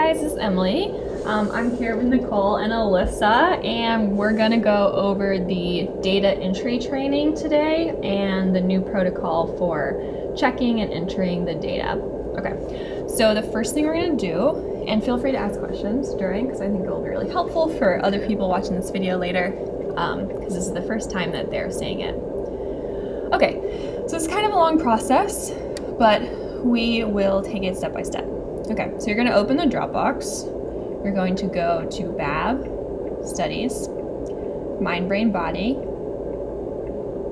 guys, this is Emily. I'm here with Nicole and Alyssa, and we're gonna go over the data entry training today and the new protocol for checking and entering the data. Okay, so the first thing we're gonna do, and feel free to ask questions during, because I think it will be really helpful for other people watching this video later, because this is the first time that they're seeing it. Okay, so it's kind of a long process, but we will take it step by step. Okay, so you're going to open the Dropbox. You're going to go to BAB, Studies, Mind, Brain, Body,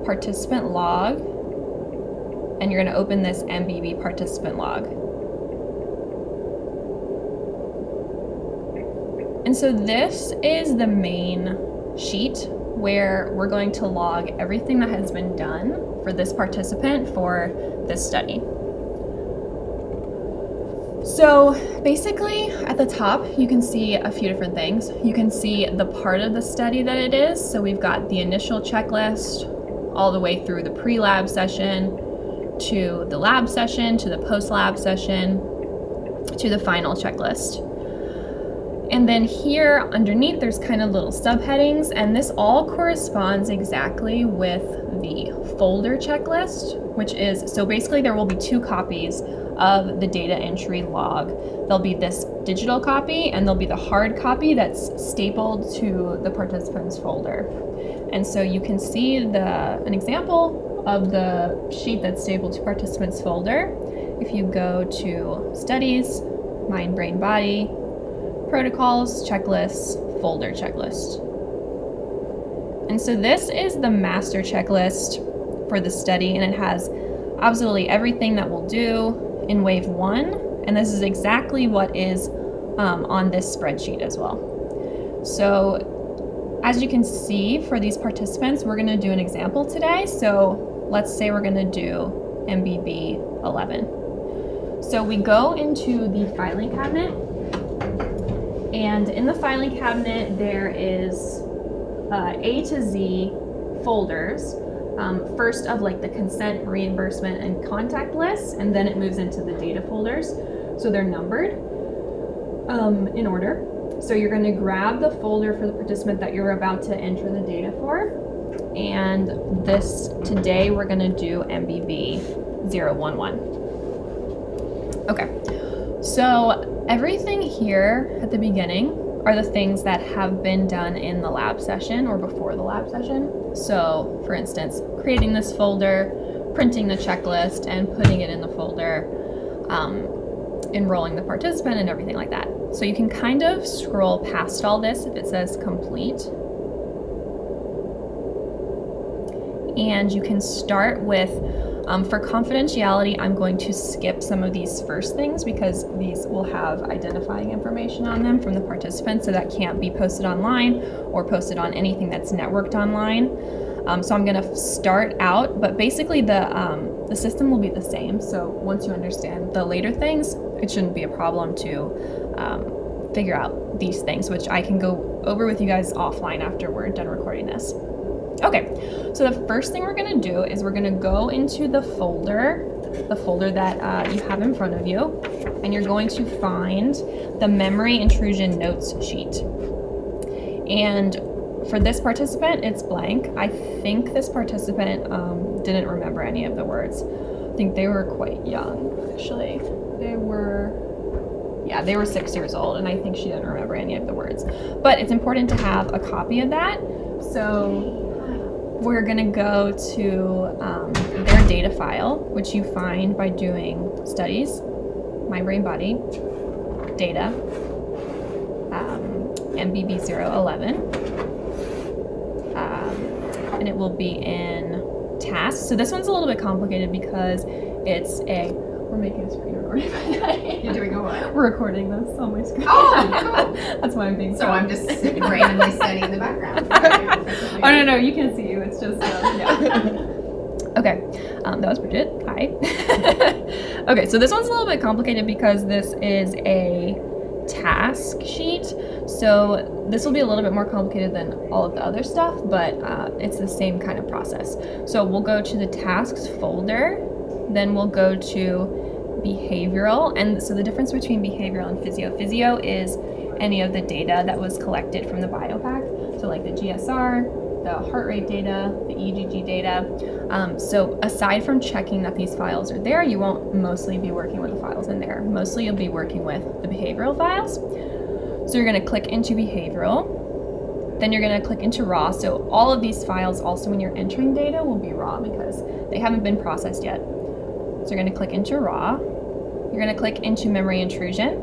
Participant Log, and you're going to open this MBB Participant Log. And so this is the main sheet where we're going to log everything that has been done for this participant for this study. So basically at the top you can see a few different things. You can see the part of the study that it is. So we've got the initial checklist all the way through the pre-lab session to the lab session to the post-lab session to the final checklist. And then here underneath there's kind of little subheadings, and this all corresponds exactly with the folder checklist, which is, so basically there will be two copies of the data entry log. There'll be this digital copy and there'll be the hard copy that's stapled to the participants folder. And so you can see an example of the sheet that's stapled to participants folder. If you go to Studies, Mind, Brain, Body, Protocols, Checklists, Folder Checklist. And so this is the master checklist for the study, and it has absolutely everything that we'll do in wave 1, and this is exactly what is on this spreadsheet as well. So as you can see, for these participants, we're going to do an example today. So let's say we're going to do MBB 11. So we go into the filing cabinet, and in the filing cabinet there is A to Z folders. First of like the consent, reimbursement, and contact lists, and then it moves into the data folders. So they're numbered in order. So you're going to grab the folder for the participant that you're about to enter the data for. And today we're going to do MBB 011. Okay, so everything here at the beginning are the things that have been done in the lab session or before the lab session. So for instance, creating this folder, printing the checklist and putting it in the folder, enrolling the participant and everything like that. So you can kind of scroll past all this if it says complete. And you can start with, for confidentiality, I'm going to skip some of these first things because these will have identifying information on them from the participants, so that can't be posted online or posted on anything that's networked online. So I'm going to start out, but basically the system will be the same. So once you understand the later things, it shouldn't be a problem to figure out these things, which I can go over with you guys offline after we're done recording this. Okay, so the first thing we're going to do is we're going to go into the folder that you have in front of you, and you're going to find the memory intrusion notes sheet. And for this participant, it's blank. I think this participant didn't remember any of the words. I think they were quite young, actually. They were 6 years old, and I think she didn't remember any of the words. But it's important to have a copy of that. So we're going to go to their data file, which you find by doing Studies, Mind, Brain, Body, Data, MBB 011, and it will be in Tasks. So this one's a little bit complicated because we're making a screen recording. You're doing what? We're recording this on my screen. Oh, cool. That's why I'm being So I'm just randomly studying in the background. Oh, no, you can't see you. It's just, yeah. Okay, that was Bridget. Hi. Okay, so this one's a little bit complicated because this is a task sheet. So this will be a little bit more complicated than all of the other stuff, but it's the same kind of process. So we'll go to the tasks folder, then we'll go to behavioral. And so the difference between behavioral and physio. Physio is any of the data that was collected from the biopack. So like the GSR, the heart rate data, the EGG data. So aside from checking that these files are there, you won't mostly be working with the files in there. Mostly you'll be working with the behavioral files. So you're going to click into behavioral, then you're going to click into raw. So all of these files also when you're entering data will be raw because they haven't been processed yet. So you're going to click into raw, you're going to click into memory intrusion,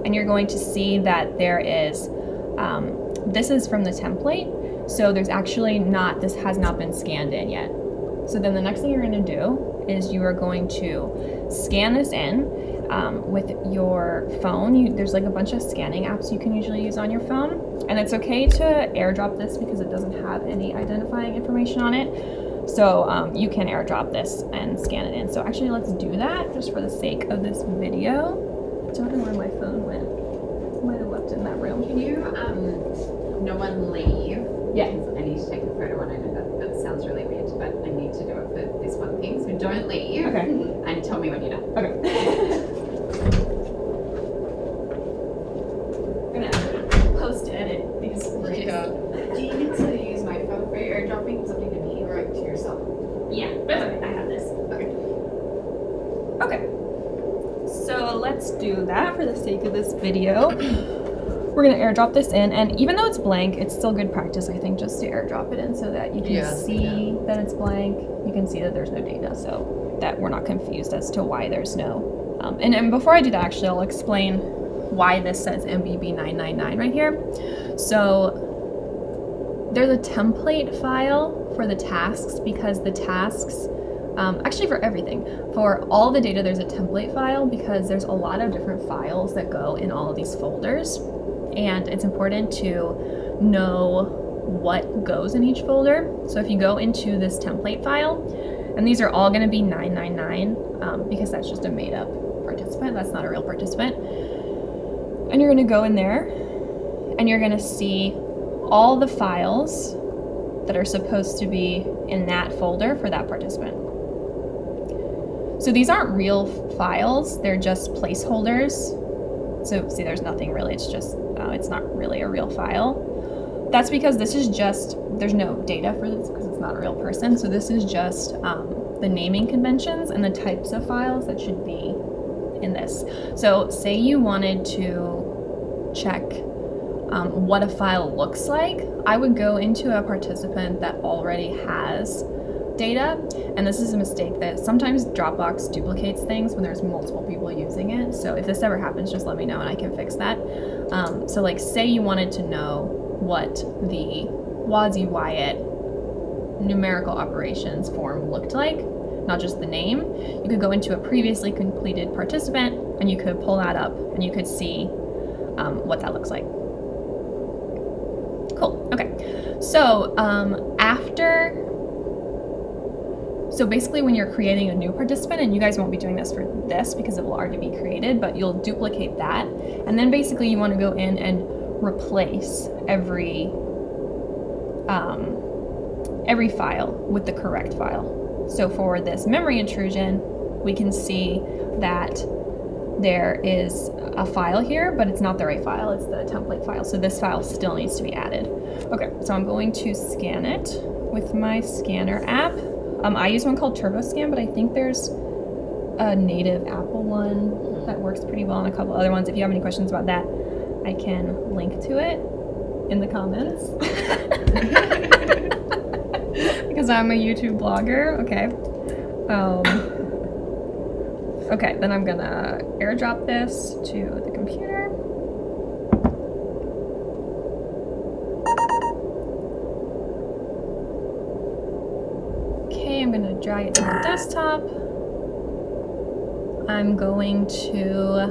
and you're going to see that there is, this is from the template, so there's actually not, this has not been scanned in yet. So then the next thing you're going to do is you are going to scan this in with your phone. There's like a bunch of scanning apps you can usually use on your phone, and it's okay to airdrop this because it doesn't have any identifying information on it. So you can airdrop this and scan it in. So actually let's do that just for the sake of this video. I don't know where my phone went. Might have left it in that room. Can you, no one leave? Yeah. I need to take a photo and I know that sounds really weird, but I need to do it for this one thing. So don't leave. Okay. And tell me when you're done. Okay. I'm gonna post edit these. Do you need to use my phone for your airdropping something to me or to yourself? Yeah, that's okay. I have this. Okay. Okay. So let's do that for the sake of this video. We're gonna airdrop this in, and even though it's blank, it's still good practice, I think, just to airdrop it in so that you can see that it's blank. You can see that there's no data, so that we're not confused as to why there's no. And before I do that, actually, I'll explain why this says MBB999 right here. So there's a template file for the tasks because the tasks, actually for everything, for all the data there's a template file because there's a lot of different files that go in all of these folders, and it's important to know what goes in each folder. So if you go into this template file, and these are all going to be 999 because that's just a made up participant, that's not a real participant, and you're going to go in there and you're going to see all the files that are supposed to be in that folder for that participant. So these aren't real files, they're just placeholders. So see, there's nothing really, it's just, it's not really a real file. That's because this is just, there's no data for this because it's not a real person. So this is just the naming conventions and the types of files that should be in this. So say you wanted to check what a file looks like, I would go into a participant that already has data, and this is a mistake that sometimes Dropbox duplicates things when there's multiple people using it. So if this ever happens, just let me know and I can fix that. So like say you wanted to know what the WASI Wyatt numerical operations form looked like, not just the name, you could go into a previously completed participant and you could pull that up and you could see what that looks like. Cool, okay. So so basically when you're creating a new participant, and you guys won't be doing this for this because it will already be created, but you'll duplicate that. And then basically you want to go in and replace every file with the correct file. So for this memory intrusion, we can see that there is a file here, but it's not the right file, it's the template file. So this file still needs to be added. Okay, so I'm going to scan it with my scanner app. I use one called TurboScan, but I think there's a native Apple one that works pretty well, and a couple other ones. If you have any questions about that, I can link to it in the comments. Because I'm a YouTube blogger. Okay. Okay, then I'm gonna airdrop this to the computer. Okay, I'm gonna drag it to the desktop. I'm going to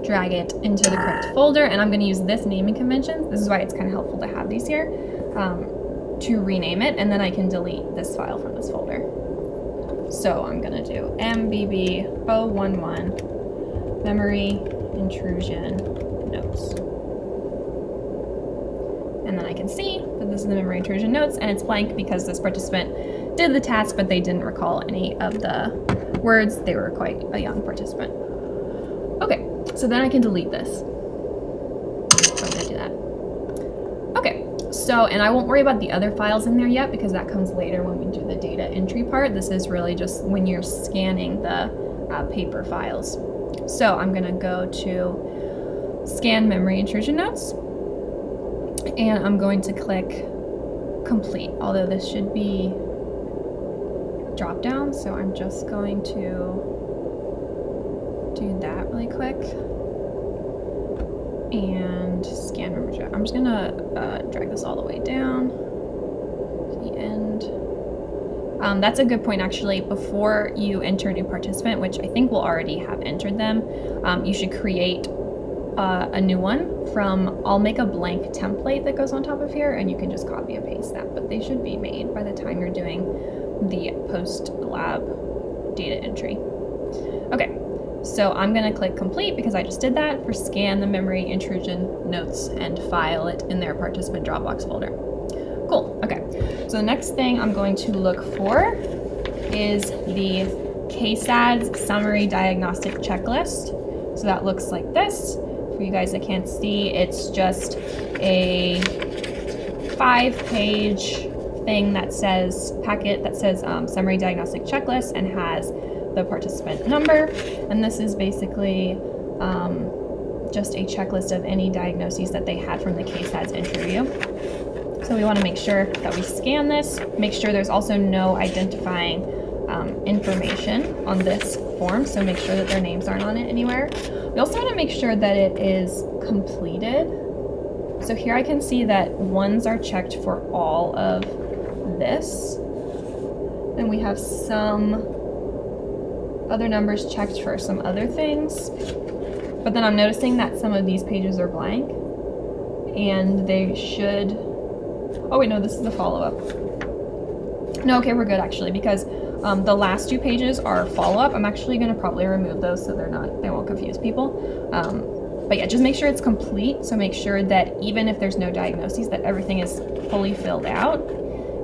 drag it into the correct folder, and I'm gonna use this naming convention. This is why it's kind of helpful to have these here, to rename it, and then I can delete this file from this folder. So I'm gonna do MBB011 memory intrusion notes. And then I can see that this is the memory intrusion notes, and it's blank because this participant did the task, but they didn't recall any of the words. They were quite a young participant. Okay, so then I can delete this. So I'm gonna do that. Okay, so, and I won't worry about the other files in there yet because that comes later when we do the data entry part. This is really just when you're scanning the paper files. So I'm gonna go to Scan Memory Intrusion Notes, and I'm going to click Complete, although this should be drop down, so I'm just going to do that really quick. And scan memory. I'm just gonna drag this all the way down to the end. That's a good point, actually. Before you enter a new participant, which I think will already have entered them, you should create a new one from, I'll make a blank template that goes on top of here, and you can just copy and paste that, but they should be made by the time you're doing the post-lab data entry. Okay. So I'm going to click Complete because I just did that for Scan the Memory Intrusion Notes and file it in their participant Dropbox folder. Cool. Okay. So the next thing I'm going to look for is the KSADS Summary Diagnostic Checklist. So that looks like this. For you guys that can't see, it's just a 5-page thing that says, packet that says Summary Diagnostic Checklist and has the participant number, and this is basically just a checklist of any diagnoses that they had from the KSADS interview. So we want to make sure that we scan this, make sure there's also no identifying information on this form, so make sure that their names aren't on it anywhere. We also want to make sure that it is completed. So here I can see that ones are checked for all of this, and we have some other numbers checked for some other things, but then I'm noticing that some of these pages are blank, and they should, oh wait, no, this is the follow-up. No, okay, we're good actually, because the last 2 pages are follow-up. I'm actually going to probably remove those so they won't confuse people. But yeah, just make sure it's complete, so make sure that even if there's no diagnoses, that everything is fully filled out.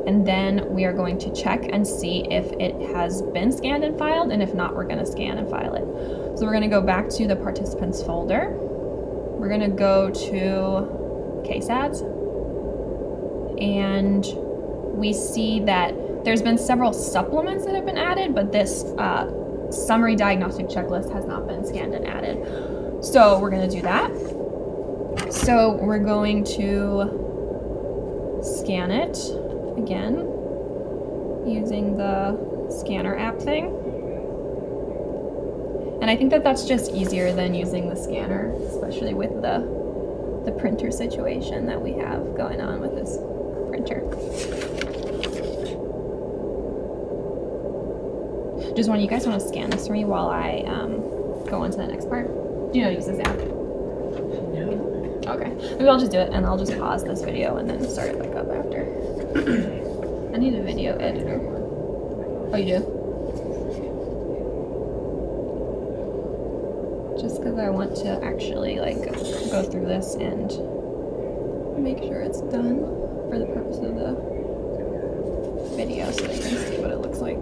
And then we are going to check and see if it has been scanned and filed, and if not, we're going to scan and file it. So we're going to go back to the participants folder. We're going to go to KSADS, and we see that there's been several supplements that have been added, but this summary diagnostic checklist has not been scanned and added. So we're going to do that. So we're going to scan it again using the scanner app thing, and I think that that's just easier than using the scanner, especially with the printer situation that we have going on with this printer. Just want you guys want to scan this for me while I go on to the next part. Do you know how to use this app? No. Okay, maybe I'll just do it, and I'll just pause this video and then start it back up after. I need a video editor. Oh, you do? Just because I want to actually like go through this and make sure it's done for the purpose of the video, so they can see what it looks like.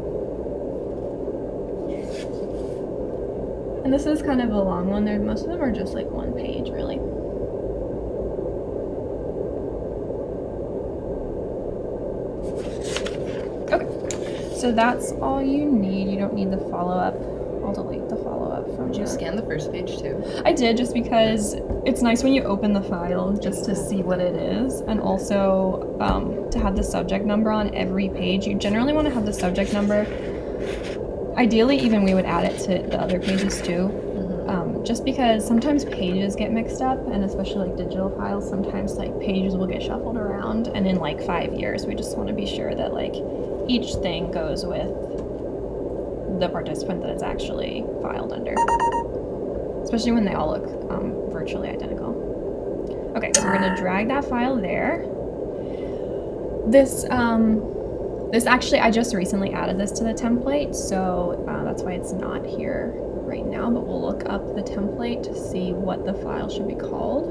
And this is kind of a long one. Most of them are just like 1 page, really. So that's all you need. You don't need the follow-up. I'll delete the follow-up from Did you there. scan the first page too? I did, just because it's nice when you open the file just to see what it is, and also to have the subject number on every page. You generally want to have the subject number. Ideally, even we would add it to the other pages too. Just because sometimes pages get mixed up, and especially like digital files, sometimes like pages will get shuffled around, and in like 5 years, we just want to be sure that like each thing goes with the participant that it's actually filed under, especially when they all look virtually identical. Okay, so we're gonna drag that file there. This actually, I just recently added this to the template, so that's why it's not here right now, but we'll look up the template to see what the file should be called.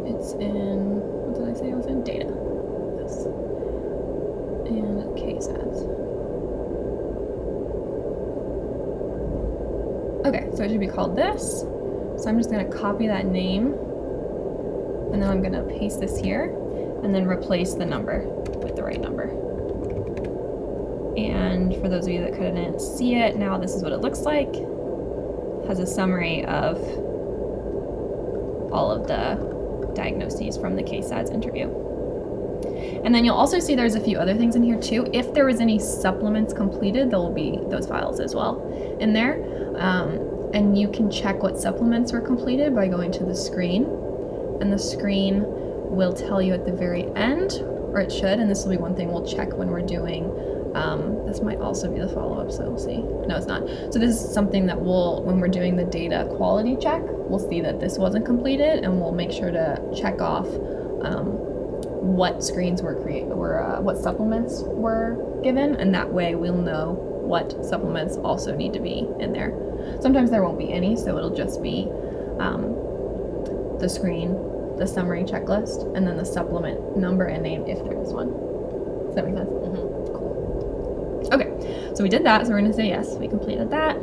It's in, what did I say it was in? Data. Yes. and KSATs. Okay, so it should be called this. So I'm just gonna copy that name, and then I'm gonna paste this here, and then replace the number with the right number. And for those of you that couldn't see it, now this is what it looks like. It has a summary of all of the diagnoses from the KSADS interview. And then you'll also see there's a few other things in here too. If there was any supplements completed, there will be those files as well in there. And you can check what supplements were completed by going to the screen. And the screen will tell you at the very end, or it should, and this will be one thing we'll check when we're doing, this might also be the follow-up, so we'll see. No, it's not. So this is something that when we're doing the data quality check, we'll see that this wasn't completed, and we'll make sure to check off what screens what supplements were given, and that way we'll know what supplements also need to be in there. Sometimes there won't be any, so it'll just be the screen, the summary checklist, and then the supplement number and name if there is one. Does that make sense? Mm-hmm. Cool. Okay, so we did that, so we're gonna say yes, we completed that.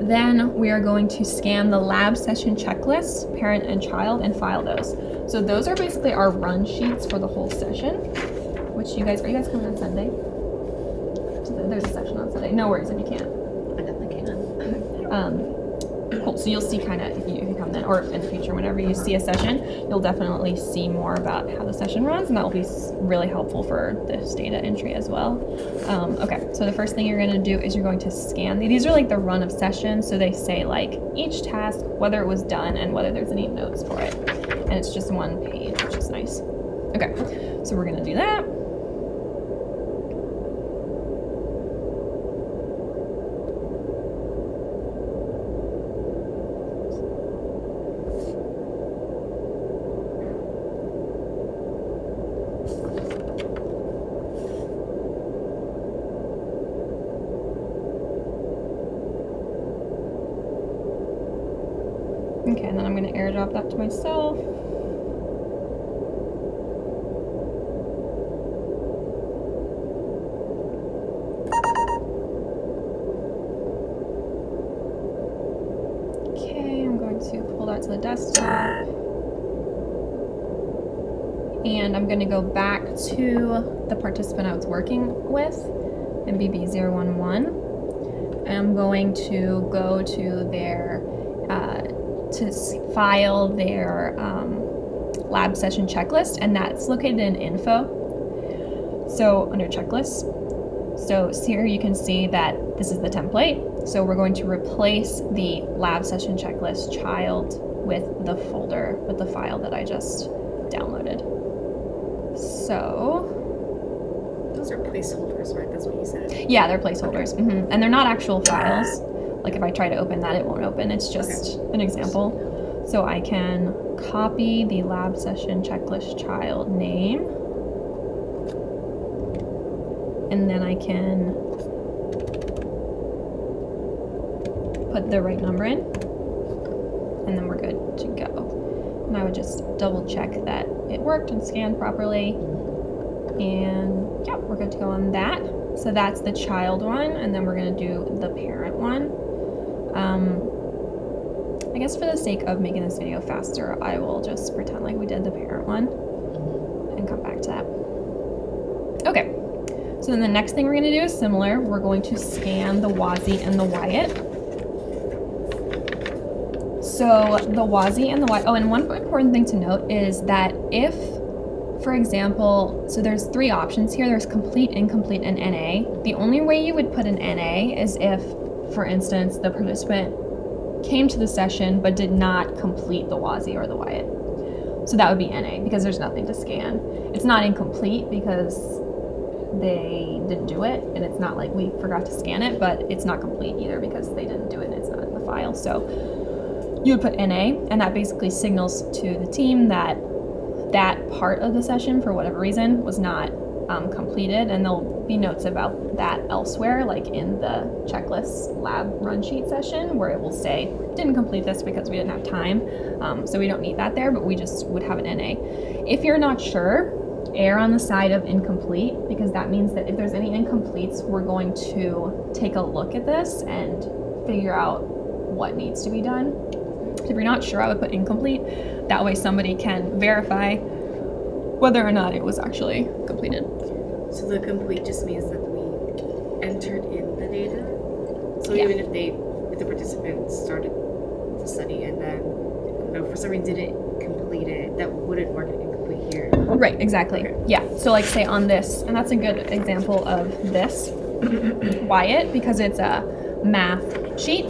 Then we are going to scan the lab session checklists, parent and child, and file those. So those are basically our run sheets for the whole session, which are you guys coming on Sunday? There's a session on Sunday. No worries if you can't. I definitely can. Cool. So you'll see kind of if you come then, or in the future, whenever you see a session, you'll definitely see more about how the session runs, and that will be really helpful for this data entry as well. Okay. So the first thing you're going to do is you're going to scan. These are like the run of sessions, so they say like each task, whether it was done, and whether there's any notes for it, and it's just one page, which is nice. Okay. So we're going to do that. Okay, and then I'm going to airdrop that to myself. Okay, I'm going to pull that to the desktop. And I'm going to go back to the participant I was working with, MBB011. And I'm going to go to their to file their lab session checklist, and that's located in info. So under checklists. So here you can see that this is the template. So we're going to replace the lab session checklist child with the folder, with the file that I just downloaded. So Those are placeholders, right? That's what you said. yeah, they're placeholders. And they're not actual files. Like if I try to open that, it won't open. It's just an example. So I can copy the lab session checklist child name. And then I can put the right number in. And then we're good to go. And I would just double check that it worked and scanned properly. And yeah, we're good to go on that. So that's the child one, and then we're gonna do the parent one. I guess for the sake of making this video faster, I will just pretend like we did the parent one and come back to that. Okay, so then the next thing we're gonna do is similar. We're going to scan the WASI and the Wyatt. So the WASI and the Wyatt, oh, and one important thing to note is that if, for example, so there's three options here. There's complete, incomplete, and NA. The only way you would put an NA is if, for instance, the participant came to the session but did not complete the WASI or the Wyatt. So that would be NA because there's nothing to scan. It's not incomplete because they didn't do it, and it's not like we forgot to scan it, but it's not complete either because they didn't do it and it's not in the file. So you would put NA, and that basically signals to the team that that part of the session, for whatever reason, was not completed, and there'll be notes about that elsewhere, like in the checklist lab run sheet session, where it will say, didn't complete this because we didn't have time, so we don't need that there, but we just would have an NA. If you're not sure, err on the side of incomplete, because that means that if there's any incompletes, we're going to take a look at this and figure out what needs to be done. So if you're not sure, I would put incomplete. That way somebody can verify whether or not it was actually completed. So the complete just means that we entered in the data. So Yeah. even if the participants started the study and then, I don't know, for some reason didn't complete it, that wouldn't mark it incomplete here. Right, exactly. Okay. Yeah. So like say on this, and that's a good example of this Wyatt, because it's a math sheet.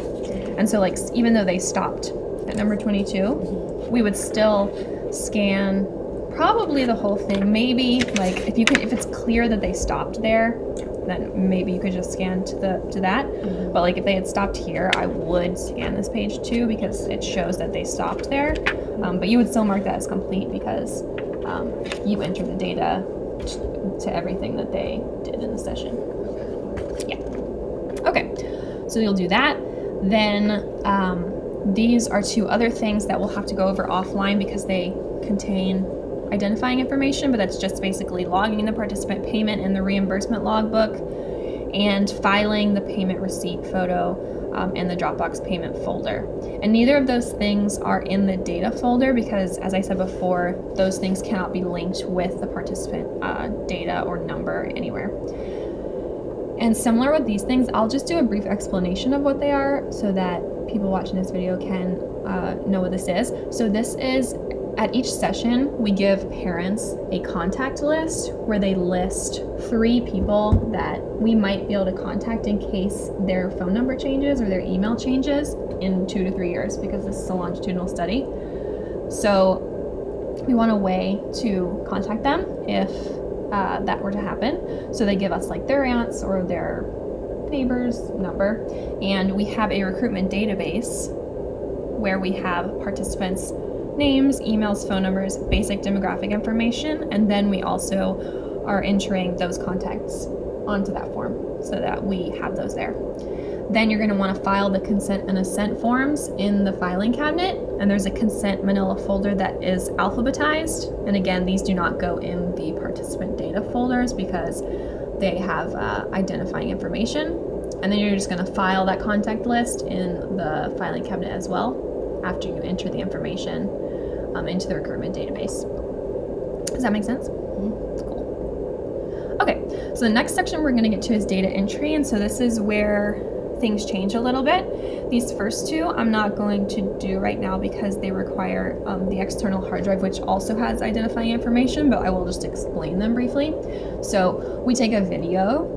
And so like even though they stopped at number 22, we would still scan probably the whole thing. Maybe like if it's clear that they stopped there, then maybe you could just scan to that. But like if they had stopped here, I would scan this page too, because it shows that they stopped there. But you would still mark that as complete because you entered the data to everything that they did in the session. Yeah. Okay. So you'll do that. Then these are two other things that we'll have to go over offline because they contain identifying information, but that's just basically logging the participant payment in the reimbursement logbook and filing the payment receipt photo in the Dropbox payment folder. And neither of those things are in the data folder because, as I said before, those things cannot be linked with the participant data or number anywhere. And similar with these things, I'll just do a brief explanation of what they are so that people watching this video can know what this is. So this is, at each session, we give parents a contact list where they list 3 people that we might be able to contact in case their phone number changes or their email changes in 2 to 3 years, because this is a longitudinal study. So we want a way to contact them if that were to happen. So they give us like their aunts or their neighbor's number, and we have a recruitment database where we have participants' names, emails, phone numbers, basic demographic information, and then we also are entering those contacts onto that form so that we have those there. Then you're going to want to file the consent and assent forms in the filing cabinet, and there's a consent manila folder that is alphabetized, and again, these do not go in the participant data folders because they have identifying information. And then you're just going to file that contact list in the filing cabinet as well after you enter the information into the recruitment database. Does that make sense? Cool. Okay, so the next section we're going to get to is data entry, and so this is where things change a little bit. These first two I'm not going to do right now because they require the external hard drive, which also has identifying information, but I will just explain them briefly. So we take a video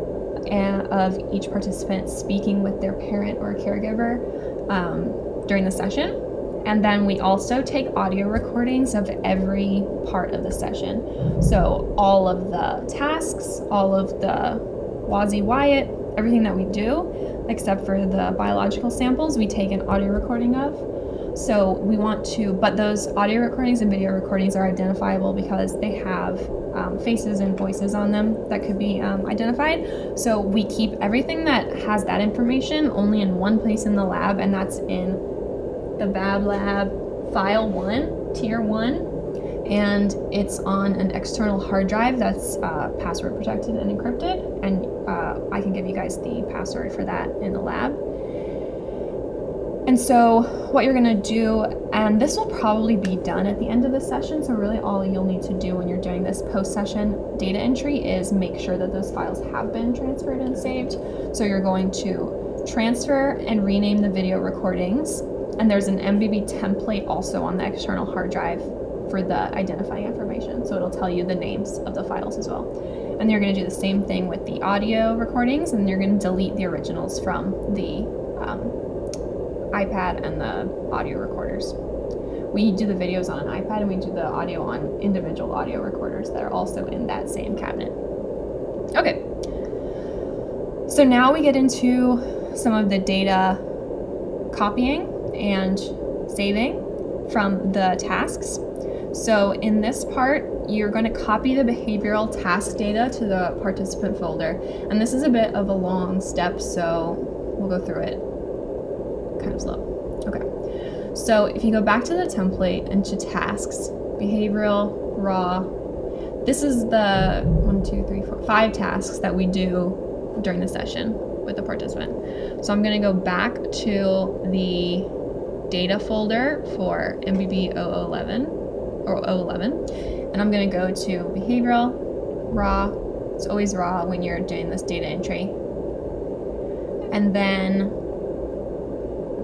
of each participant speaking with their parent or caregiver during the session. And then we also take audio recordings of every part of the session. So all of the tasks, all of the WASI Wyatt, everything that we do, except for the biological samples, we take an audio recording of. So we want to, but those audio recordings and video recordings are identifiable because they have faces and voices on them that could be identified. So we keep everything that has that information only in one place in the lab, and that's in the Bab Lab File 1, Tier 1, and it's on an external hard drive that's password protected and encrypted, and I can give you guys the password for that in the lab. And so what you're gonna do, and this will probably be done at the end of the session, so really all you'll need to do when you're doing this post-session data entry is make sure that those files have been transferred and saved. So you're going to transfer and rename the video recordings, and there's an MBB template also on the external hard drive for the identifying information, so it'll tell you the names of the files as well. And you're going to do the same thing with the audio recordings, and you're going to delete the originals from the iPad and the audio recorders. We do the videos on an iPad and we do the audio on individual audio recorders that are also in that same cabinet. Okay, so now we get into some of the data copying and saving from the tasks. So in this part, you're going to copy the behavioral task data to the participant folder. And this is a bit of a long step, so we'll go through it kind of slow. Okay. So if you go back to the template and to tasks, behavioral, raw, this is the 5 tasks that we do during the session with the participant. So I'm going to go back to the data folder for MBB 011 or 011, and I'm going to go to behavioral, raw. It's always raw when you're doing this data entry. And then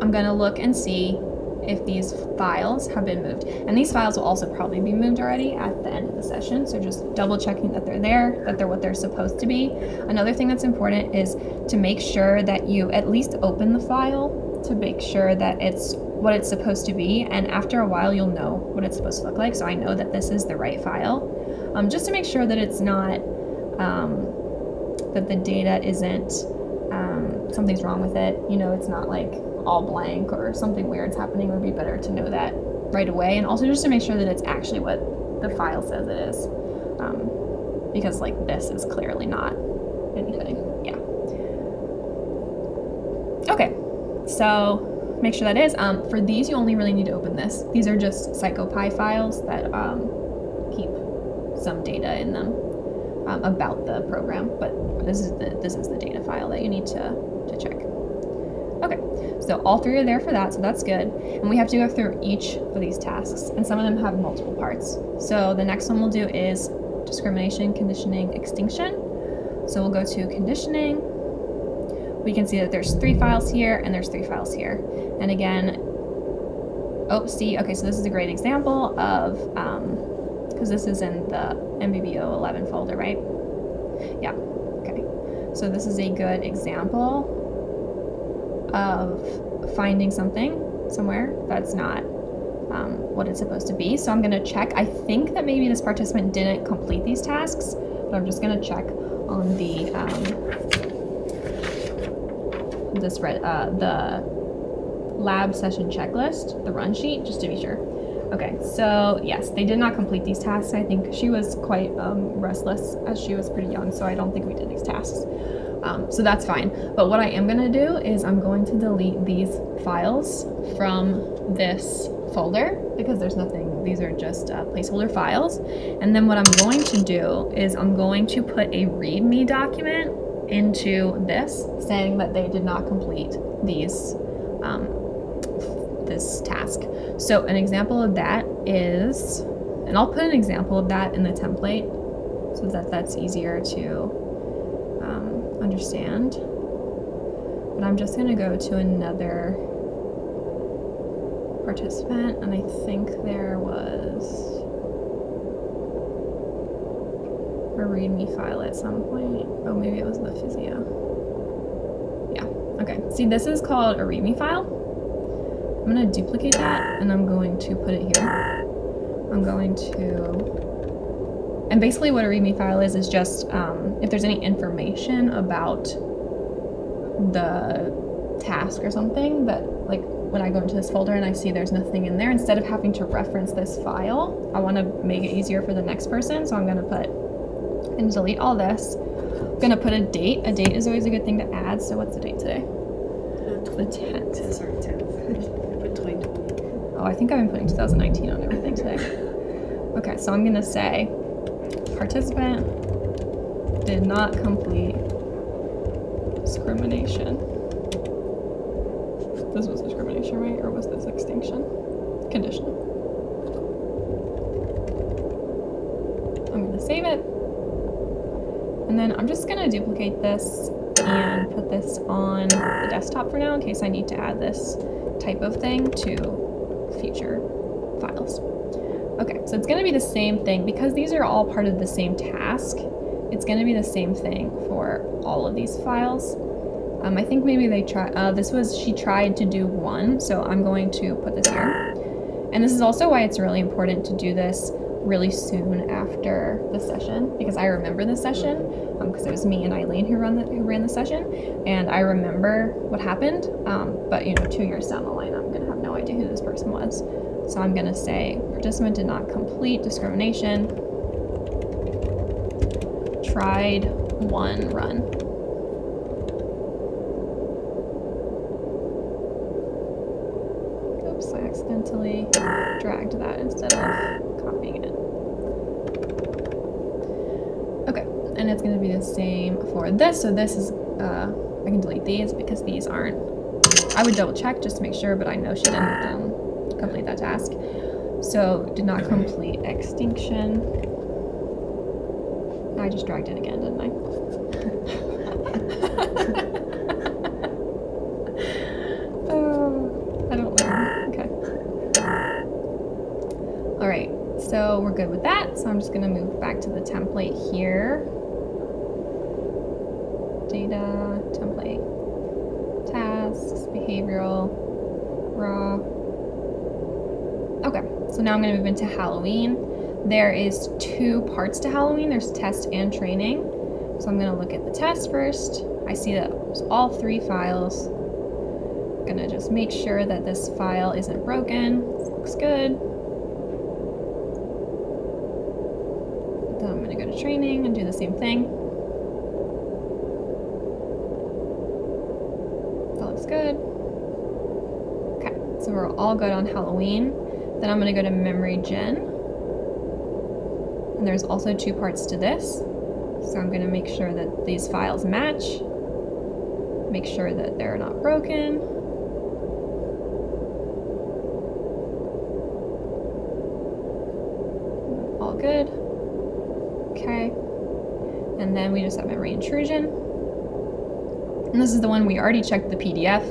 I'm going to look and see if these files have been moved. And these files will also probably be moved already at the end of the session. So just double checking that they're there, that they're what they're supposed to be. Another thing that's important is to make sure that you at least open the file to make sure that it's what it's supposed to be. And after a while, you'll know what it's supposed to look like. So I know that this is the right file. Just to make sure that it's not, that the data isn't, something's wrong with it. You know, it's not like all blank or something weird's happening. It would be better to know that right away, and also just to make sure that it's actually what the file says it is, because like this is clearly not anything. Yeah. Okay, so make sure that is. For these, you only really need to open this. These are just PsychoPy files that keep some data in them about the program, but this is the data file that you need to check. Okay, so all 3 are there for that, so that's good. And we have to go through each of these tasks, and some of them have multiple parts. So the next one we'll do is discrimination, conditioning, extinction. So we'll go to conditioning. We can see that there's 3 files here, and there's 3 files here. And again, okay, so this is a great example of, because this is in the MBB 011 folder, right? Yeah, okay. So this is a good example of finding something somewhere that's not what it's supposed to be. So I'm going to check. I think that maybe this participant didn't complete these tasks, but I'm just going to check on the the lab session checklist, the run sheet, just to be sure. Okay, so yes, they did not complete these tasks. I think she was quite restless as she was pretty young, so I don't think we did these tasks. So that's fine. But what I am going to do is I'm going to delete these files from this folder because there's nothing, these are just placeholder files. And then what I'm going to do is I'm going to put a README document into this saying that they did not complete these this task. So an example of that is, and I'll put an example of that in the template so that that's easier to understand. But I'm just gonna go to another participant, and I think there was a README file at some point. Oh, maybe it was the physio. Yeah, okay. See, this is called a README file. I'm gonna duplicate that, and I'm going to put it here. I'm going to, and basically what a README file is just if there's any information about the task or something that, like, when I go into this folder and I see there's nothing in there, instead of having to reference this file, I want to make it easier for the next person. So I'm going to delete all this. I'm going to put a date. A date is always a good thing to add. So what's the date today? The 10th. Sorry, 10th. I put 2020. Oh, I think I've been putting 2019 on everything today. Okay, so I'm going to say participant did not complete discrimination. This was discrimination, right? Or was this extinction? Condition. I'm going to save it. And then I'm just going to duplicate this and put this on the desktop for now in case I need to add this type of thing to future files. Okay, so it's going to be the same thing because these are all part of the same task. It's going to be the same thing for all of these files. I think maybe they tried, she tried to do one, so I'm going to put this here. And this is also why it's really important to do this really soon after the session, because I remember the session, because it was me and Eileen who ran the session, and I remember what happened, but 2 years down the line, I'm gonna have no idea who this person was. So I'm gonna say, participant did not complete discrimination, tried one run. Oops, I accidentally dragged that instead of copying it. And it's going to be the same for this. So this is, I can delete these because these aren't, I would double check just to make sure, but I know she didn't complete that task. So did not complete extinction. I just dragged it again, didn't I? I don't know. Okay. All right, so we're good with that. So I'm just gonna move back to the template here. Data, template, tasks, behavioral, raw. Okay, so now I'm gonna move into Halloween. There is 2 parts to Halloween. There's test and training. So I'm gonna look at the test first. I see that there's all 3 files. I'm gonna just make sure that this file isn't broken. Looks good. Then I'm gonna go to training and do the same thing. That looks good. Okay, so we're all good on Halloween. Then I'm gonna go to memory gen. And there's also 2 parts to this. So I'm gonna make sure that these files match. Make sure that they're not broken. All good. Okay. And then we just have memory intrusion. And this is the one we already checked the PDF.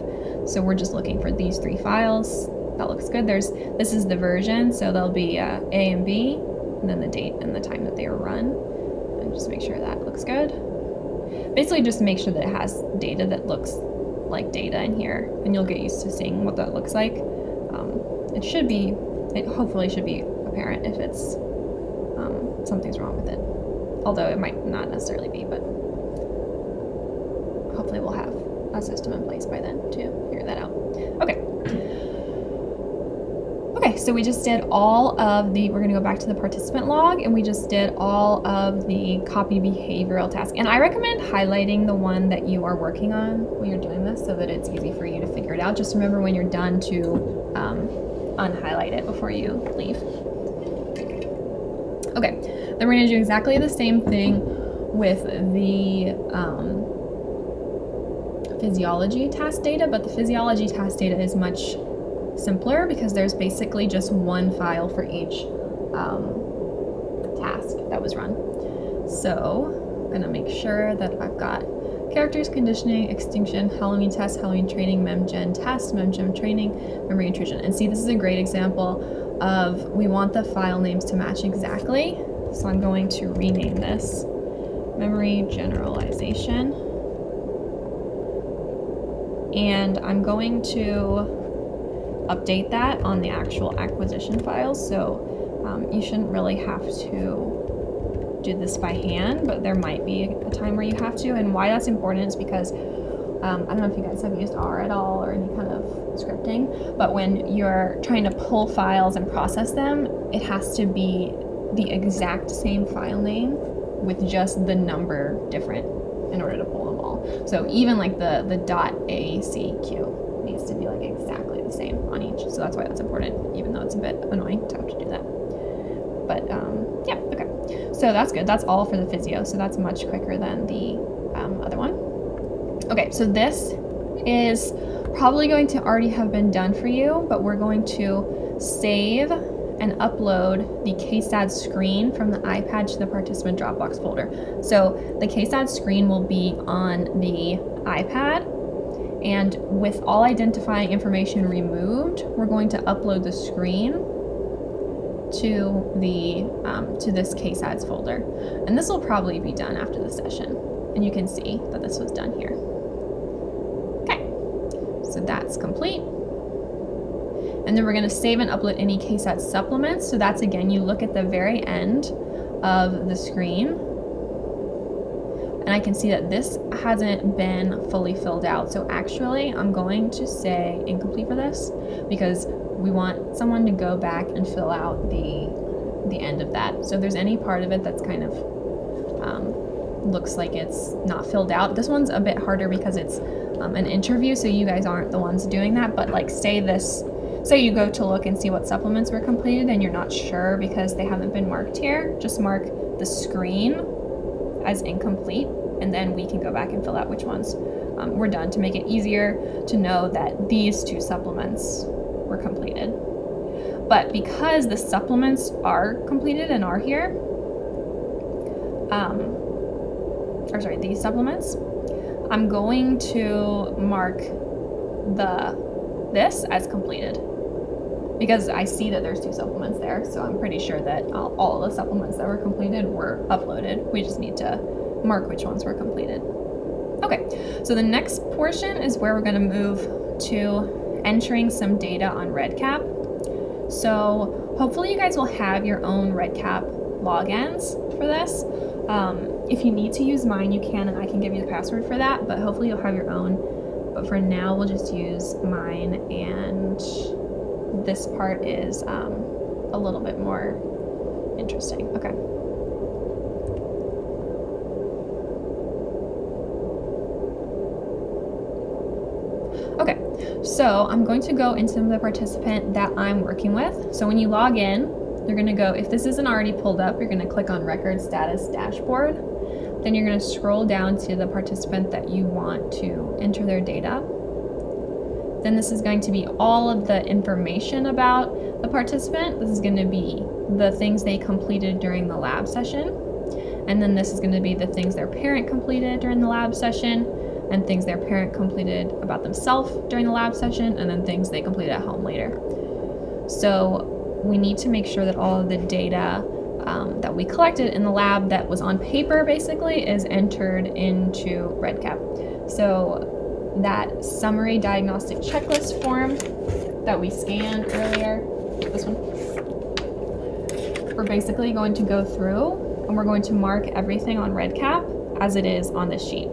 So we're just looking for these 3 files. That looks good. This is the version, so there'll be A and B, and then the date and the time that they were run. And just make sure that looks good. Basically just make sure that it has data that looks like data in here, and you'll get used to seeing what that looks like. It hopefully should be apparent if it's something's wrong with it. Although it might not necessarily be, but hopefully we'll have a system in place by then to figure that out. Okay. Okay, so we just did all of we're gonna go back to the participant log, and we just did all of the copy behavioral tasks. And I recommend highlighting the one that you are working on when you're doing this so that it's easy for you to figure it out. Just remember when you're done to unhighlight it before you leave. Okay, then we're gonna do exactly the same thing with the physiology task data, but the physiology task data is much simpler because there's basically just one file for each task that was run. So I'm gonna make sure that I've got characters, conditioning, extinction, Halloween test, Halloween training, memgen test, memgen training, memory intrusion. And see, this is a great example of we want the file names to match exactly. So I'm going to rename this memory generalization. And I'm going to update that on the actual acquisition files. So you shouldn't really have to do this by hand, but there might be a time where you have to. And why that's important is because I don't know if you guys have used R at all or any kind of scripting, but when you're trying to pull files and process them, it has to be the exact same file name with just the number different in order to pull them all. So even like the .acq needs to be like exactly the same on each. So that's why that's important, even though it's a bit annoying to have to do that. But yeah, okay. So that's good. That's all for the physio. So that's much quicker than the other one. Okay, so this is probably going to already have been done for you, but we're going to save and upload the KSAD screen from the iPad to the participant Dropbox folder. So the KSAD screen will be on the iPad, and with all identifying information removed, we're going to upload the screen to this KSADS folder. And this will probably be done after the session, and you can see that this was done here. Okay, so that's complete. And then we're going to save and upload any KSAT supplements. So that's, again, you look at the very end of the screen. And I can see that this hasn't been fully filled out. So actually, I'm going to say incomplete for this because we want someone to go back and fill out the end of that. So if there's any part of it that's kind of looks like it's not filled out. This one's a bit harder because it's an interview, so you guys aren't the ones doing that. But like say you go to look and see what supplements were completed and you're not sure because they haven't been marked here, just mark the screen as incomplete, and then we can go back and fill out which ones were done to make it easier to know that these 2 supplements were completed. But because the supplements are completed and are here, these supplements, I'm going to mark this as completed because I see that there's 2 supplements there, so I'm pretty sure that all the supplements that were completed were uploaded. We just need to mark which ones were completed. Okay, so the next portion is where we're going to move to entering some data on REDCap. So hopefully you guys will have your own REDCap logins for this. If you need to use mine, you can, and I can give you the password for that, but hopefully you'll have your own. But for now, we'll just use mine, and this part is a little bit more interesting. Okay. Okay, so I'm going to go into the participant that I'm working with. So when you log in, you're going to go, if this isn't already pulled up, you're going to click on Record Status Dashboard. Then you're going to scroll down to the participant that you want to enter their data. Then this is going to be all of the information about the participant. This is going to be the things they completed during the lab session. And then this is going to be the things their parent completed during the lab session, and things their parent completed about themselves during the lab session, and then things they completed at home later. So we need to make sure that all of the data that we collected in the lab that was on paper basically is entered into REDCap. So that summary diagnostic checklist form that we scanned earlier, this one, we're basically going to go through and we're going to mark everything on REDCap as it is on this sheet.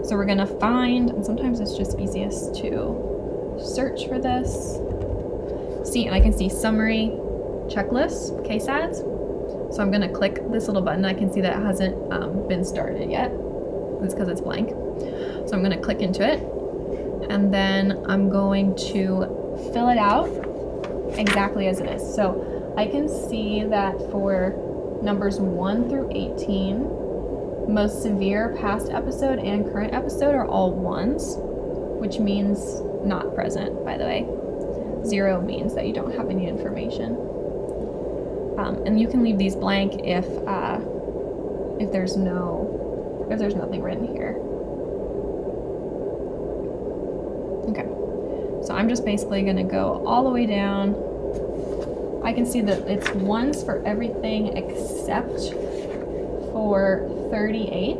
So we're going to find, and sometimes it's just easiest to search for this. See, and I can see summary checklist, KSADs. So I'm going to click this little button. I can see that it hasn't been started yet. It's because it's blank. So I'm going to click into it. And then I'm going to fill it out exactly as it is. So I can see that for numbers 1 through 18, most severe past episode and current episode are all 1s, which means not present, by the way. 0 means that you don't have any information. And you can leave these blank if there's nothing written here. Okay, so I'm just basically gonna go all the way down. I can see that it's 1s for everything except for 38.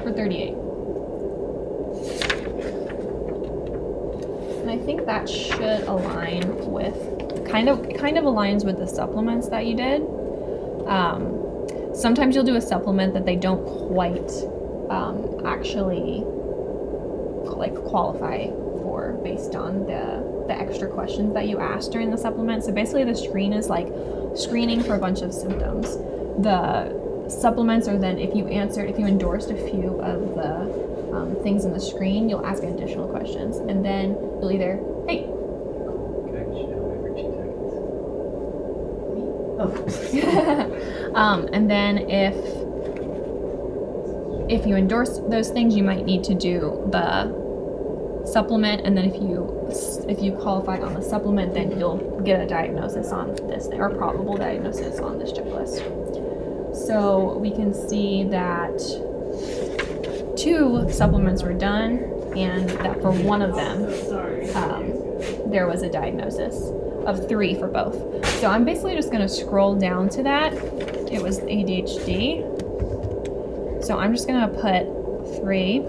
For 38. And I think that should align with, kind of aligns with the supplements that you did. Sometimes you'll do a supplement that they don't quite actually like qualify for based on the extra questions that you asked during the supplement. So basically the screen is like screening for a bunch of symptoms. The supplements are then, if you endorsed a few of the things in the screen, you'll ask additional questions. And then you'll either, hey. Can I get you down every 2 seconds? Oh. And then if you endorse those things, you might need to do the supplement, and then if you qualify on the supplement, then you'll get a diagnosis on this thing, or probable diagnosis on this checklist. So we can see that 2 supplements were done, and that for one of them there was a diagnosis of 3 for both. So I'm basically just going to scroll down to that. It was ADHD, so I'm just going to put 3.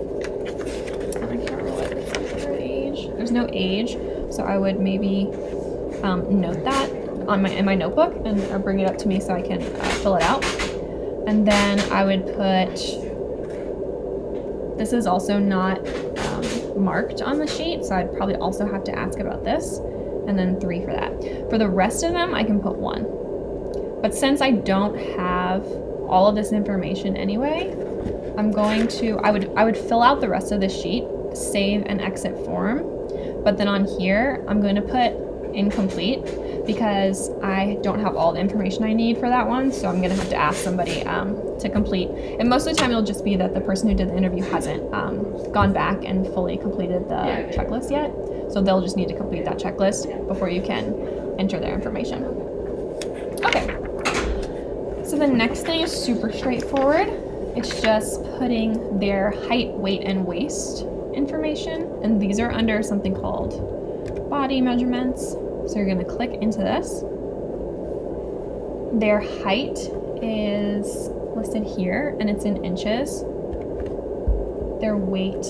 There's no age, so I would maybe note that in my notebook and bring it up to me so I can fill it out. And then I would put, this is also not marked on the sheet, so I'd probably also have to ask about this, and then 3 for that. For the rest of them, I can put 1. But since I don't have all of this information anyway, I'm going to, I would fill out the rest of this sheet, save and exit form. But then on here, I'm going to put incomplete because I don't have all the information I need for that one. So I'm gonna have to ask somebody to complete. And most of the time it'll just be that the person who did the interview hasn't gone back and fully completed the checklist yet. So they'll just need to complete that checklist before you can enter their information. Okay. So the next thing is super straightforward. It's just putting their height, weight, and waist information. And these are under something called body measurements. So you're gonna click into this. Their height is listed here and it's in inches. Their weight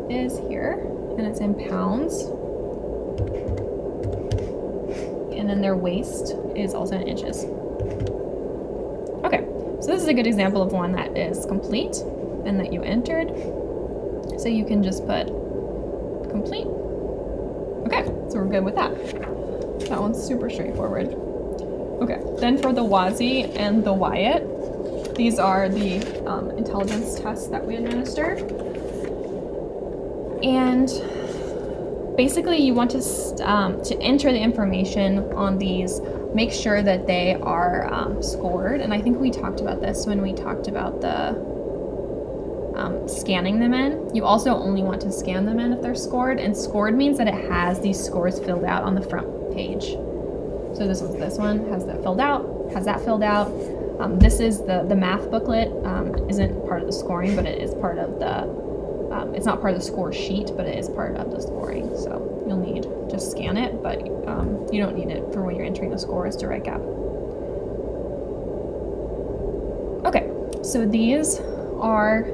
is here and it's in pounds. And then their waist is also in inches. Okay, so this is a good example of one that is complete and that you entered. So you can just put complete. Okay, so we're good with that. That one's super straightforward. Okay, then for the WASI and the WIAT, these are the intelligence tests that we administer. And basically you want to enter the information on these, make sure that they are scored. And I think we talked about this when we talked about the scanning them in. You also only want to scan them in if they're scored, and scored means that it has these scores filled out on the front page. So this one has that filled out, this is the math booklet, isn't part of the scoring, but it is part of the, it's not part of the score sheet, but it is part of the scoring. So you'll need just scan it, but you don't need it for when you're entering the scores to REDCap. Okay, so these are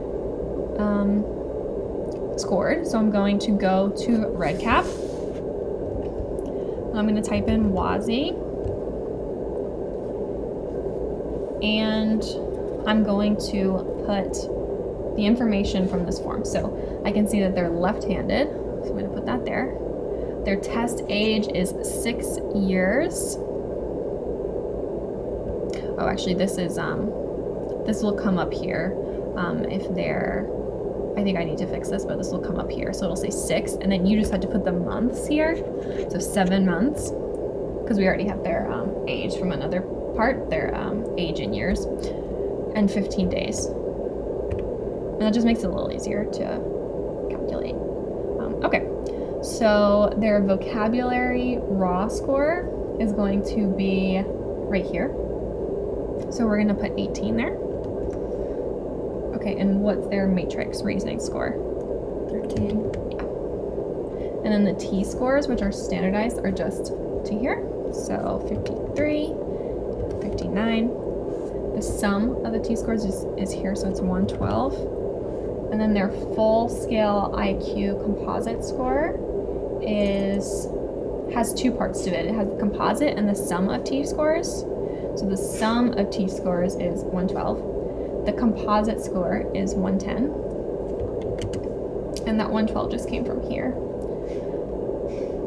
scored. So I'm going to go to REDCap. I'm going to type in WASI. And I'm going to put the information from this form. So I can see that they're left-handed. So I'm going to put that there. Their test age is 6 years. Oh, actually this is, this will come up here if they're, I think I need to fix this, but this will come up here. So it'll say 6, and then you just had to put the months here. So 7 months, because we already have their age from another part, their age in years, and 15 days. And that just makes it a little easier to calculate. Okay, so their vocabulary raw score is going to be right here. So we're gonna put 18 there. Okay, and what's their matrix reasoning score? 13. Yeah. And then the T-scores, which are standardized, are just to here. So 53, 59. The sum of the T-scores is here, so it's 112. And then their full scale IQ composite score has 2 parts to it. It has the composite and the sum of T-scores. So the sum of T-scores is 112. The composite score is 110. And that 112 just came from here.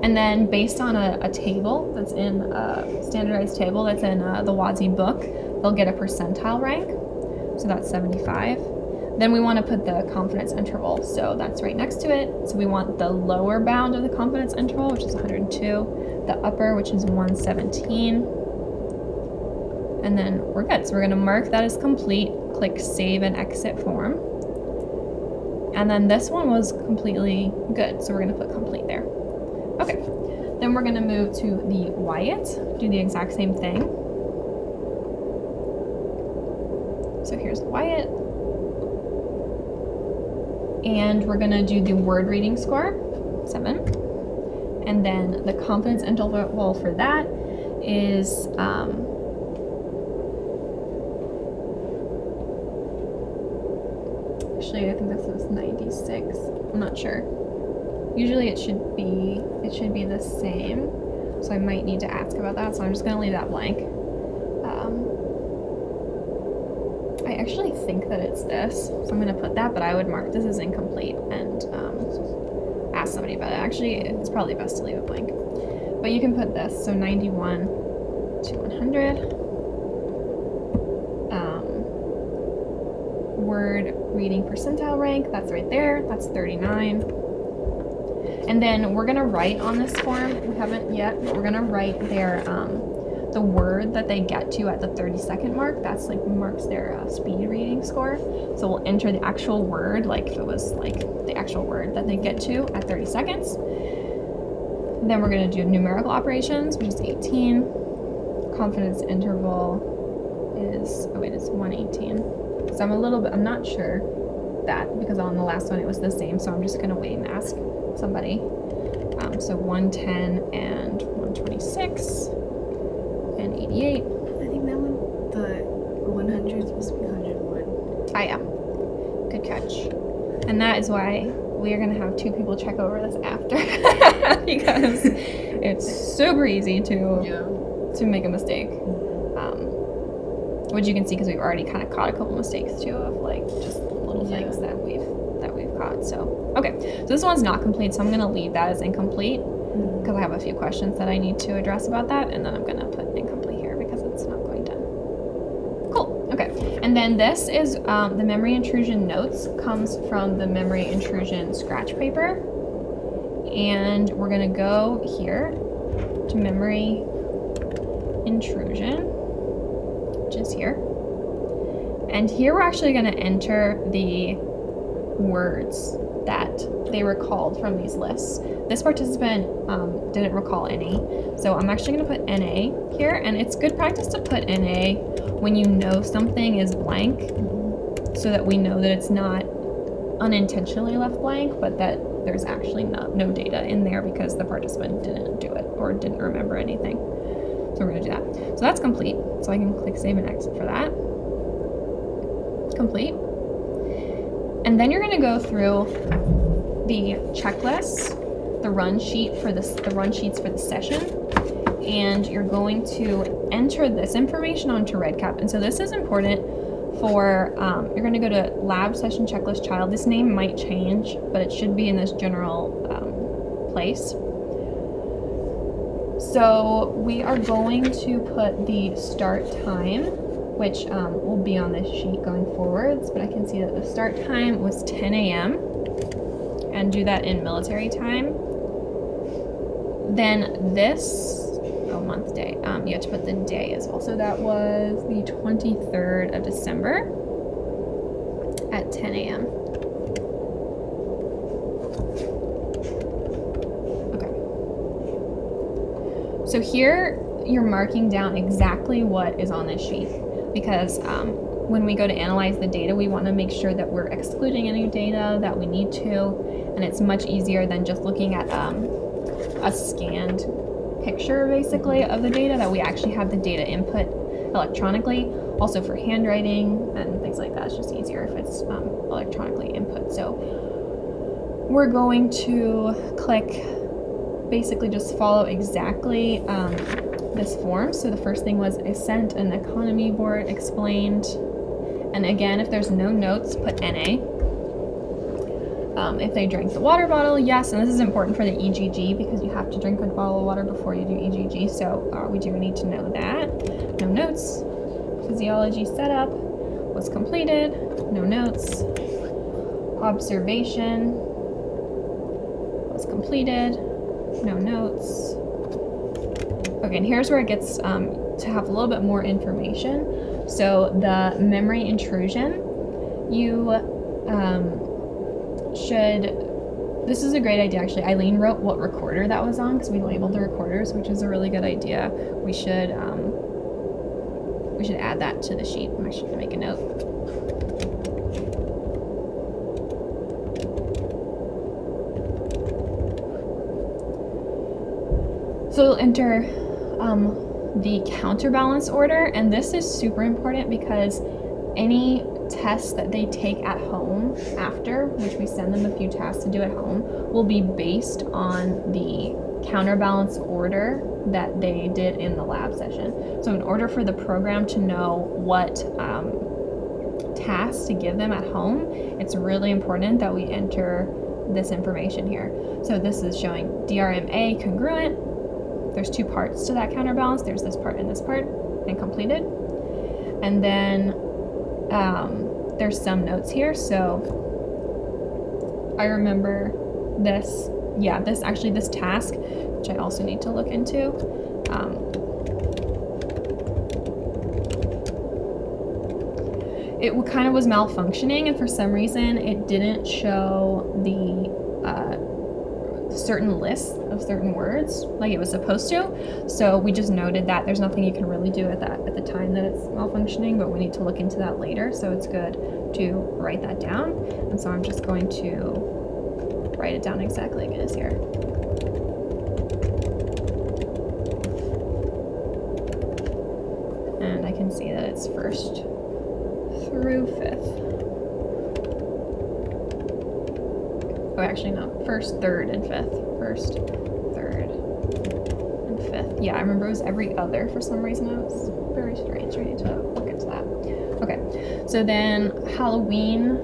And then based on a table that's in a standardized table that's in the WASI book, they'll get a percentile rank. So that's 75. Then we want to put the confidence interval. So that's right next to it. So we want the lower bound of the confidence interval, which is 102, the upper, which is 117. And then we're good. So we're going to mark that as complete, click save and exit form. And then this one was completely good. So we're going to put complete there. Okay. Then we're going to move to the WIAT, do the exact same thing. So here's the WIAT. And we're going to do the word reading score, 7. And then the confidence interval for that is actually, I think this is 96. I'm not sure. Usually it should be the same. So I might need to ask about that. So I'm just gonna leave that blank. I actually think that it's this. So I'm gonna put that, but I would mark this as incomplete and ask somebody about it. Actually, it's probably best to leave it blank. But you can put this. So 91 to 100. Word reading percentile rank, that's right there, that's 39. And then we're gonna write on this form, we haven't yet, but we're gonna write their, the word that they get to at the 30-second mark. That's like marks their speed reading score. So we'll enter the actual word, like if it was like the actual word that they get to at 30 seconds. Then we're gonna do numerical operations, which is 18. Confidence interval is, oh wait, it's 118. So I'm not sure that, because on the last one it was the same, so I'm just gonna wait and ask somebody. So 110 and 126 and 88. I think that one, the 100 is supposed to be 101. I am. Good catch. And that is why we are gonna have 2 people check over this after because it's super easy to make a mistake. Which you can see because we've already kind of caught a couple mistakes too of like just little things that we've caught. So okay, so this one's not complete, so I'm gonna leave that as incomplete because I have a few questions that I need to address about that, and then I'm gonna put incomplete here because it's not quite done. Cool. Okay, and then this is the memory intrusion notes comes from the memory intrusion scratch paper, and we're gonna go here to memory intrusion, which is here. And here we're actually going to enter the words that they recalled from these lists. This participant didn't recall any, so I'm actually going to put NA here, and it's good practice to put NA when you know something is blank, so that we know that it's not unintentionally left blank, but that there's actually no data in there because the participant didn't do it or didn't remember anything. So we're gonna do that. So that's complete. So I can click save and exit for that. Complete. And then you're gonna go through the checklists, the run sheets for the session, and you're going to enter this information onto REDCap. And so this is important for, you're gonna go to lab session checklist child. This name might change, but it should be in this general place. So we are going to put the start time, which will be on this sheet going forwards, but I can see that the start time was 10 a.m. and do that in military time. Then this, month, day, you have to put the day as well. So that was the 23rd of December at 10 a.m. So here you're marking down exactly what is on this sheet because when we go to analyze the data, we want to make sure that we're excluding any data that we need to, and it's much easier than just looking at a scanned picture basically of the data, that we actually have the data input electronically. Also for handwriting and things like that, it's just easier if it's electronically input. So we're going to click, basically just follow exactly this form. So the first thing was Ascent and Economy Board explained. And again, if there's no notes, put NA. If they drank the water bottle, yes. And this is important for the EGG because you have to drink a bottle of water before you do EGG. So we do need to know that. No notes. Physiology setup was completed. No notes. Observation was completed. No notes. Okay, and here's where it gets to have a little bit more information. So the memory intrusion, you this is a great idea actually. Eileen wrote what recorder that was on because we labeled the recorders, which is a really good idea. We should add that to the sheet. I'm actually gonna make a note. So you'll enter the counterbalance order, and this is super important because any tests that they take at home after, which we send them a few tasks to do at home, will be based on the counterbalance order that they did in the lab session. So in order for the program to know what tasks to give them at home, it's really important that we enter this information here. So this is showing DRMA congruent. There's 2 parts to that counterbalance. There's this part, and completed. And then there's some notes here. So I remember this yeah, this task, which I also need to look into. It kind of was malfunctioning, and for some reason it didn't show the certain lists of certain words like it was supposed to. So we just noted that there's nothing you can really do at the time that it's malfunctioning, but we need to look into that later. So it's good to write that down. And so I'm just going to write it down exactly like it is here. And I can see that it's 1st through 5th. Oh, actually, no. 1st, 3rd, and 5th. 1st, 3rd, and 5th. Yeah, I remember it was every other for some reason. It was very strange. We need to look into that. Okay, so then Halloween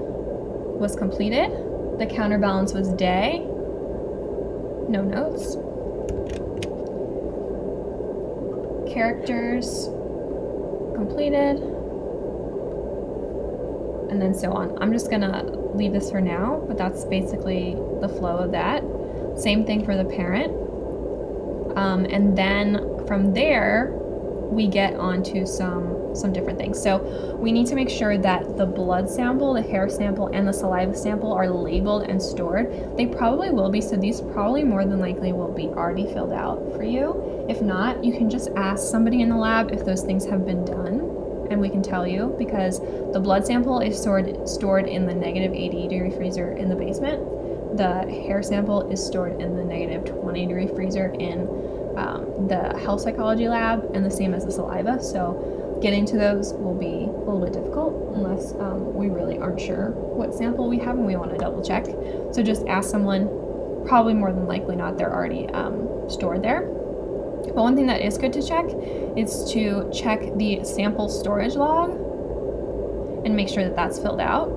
was completed. The counterbalance was day. No notes. Characters completed. And then so on. I'm just gonna leave this for now, but that's basically the flow of that. Same thing for the parent. And then from there, we get onto some different things. So we need to make sure that the blood sample, the hair sample, and the saliva sample are labeled and stored. They probably will be, so these probably more than likely will be already filled out for you. If not, you can just ask somebody in the lab if those things have been done, and we can tell you, because the blood sample is stored in the -80-degree freezer in the basement. The hair sample is stored in the -20-degree freezer in the health psychology lab, and the same as the saliva. So getting to those will be a little bit difficult unless we really aren't sure what sample we have and we want to double check. So just ask someone. Probably more than likely not, they're already stored there. But one thing that is good to check is to check the sample storage log and make sure that that's filled out.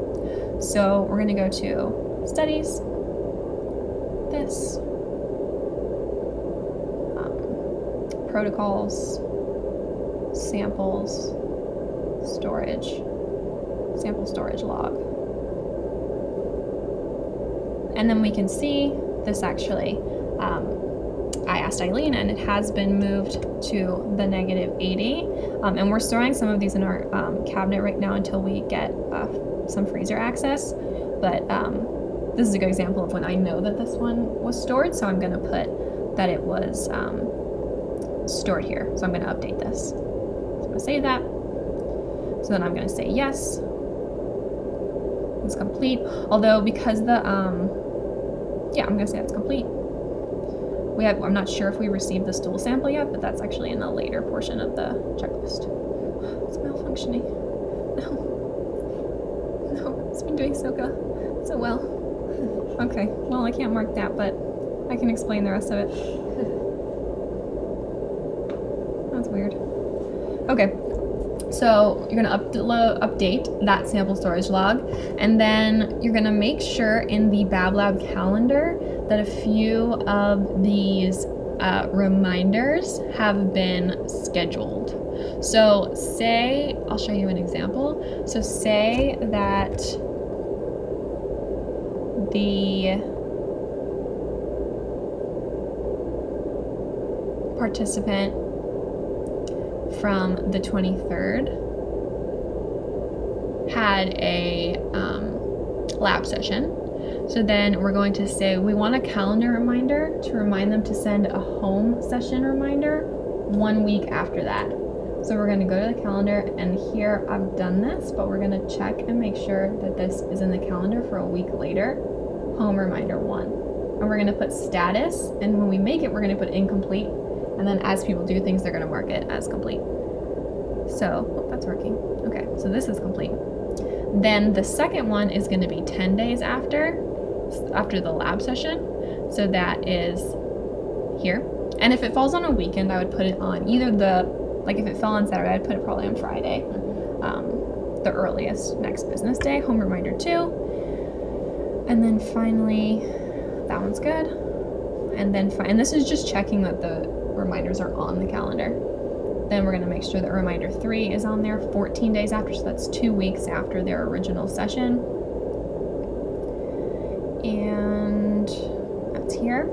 So we're going to go to studies, this, protocols, samples, storage, sample storage log. And then we can see this actually, I asked Eileen, and it has been moved to the -80. And we're storing some of these in our cabinet right now until we get some freezer access. But this is a good example of when I know that this one was stored, so I'm going to put that it was stored here. So I'm going to update this. So I'm going to save that. So then I'm going to say yes. It's complete. Although because the yeah, I'm going to say it's complete. I'm not sure if we received the stool sample yet, but that's actually in the later portion of the checklist. It's malfunctioning. No, it's been doing so well. Okay, well, I can't mark that, but I can explain the rest of it. That's weird. Okay, so you're gonna update that sample storage log, and then you're gonna make sure in the BabLab calendar that a few of these reminders have been scheduled. So say, I'll show you an example. So say that the participant from the 23rd had a lab session. So then we're going to say we want a calendar reminder to remind them to send a home session reminder 1 week after that. So we're going to go to the calendar, and here I've done this, but we're going to check and make sure that this is in the calendar for a week later. Home reminder 1. And we're going to put status, and when we make it, we're going to put incomplete. And then as people do things, they're going to mark it as complete. So, oh, that's working. Okay, so this is complete. Then the second one is going to be 10 days after the lab session. So that is here. And if it falls on a weekend, I would put it on either like if it fell on Saturday, I'd put it probably on Friday, the earliest next business day. Home reminder 2. And then finally, that one's good. And then and this is just checking that the reminders are on the calendar. Then we're going to make sure that reminder 3 is on there 14 days after, so that's 2 weeks after their original session. And that's it's here.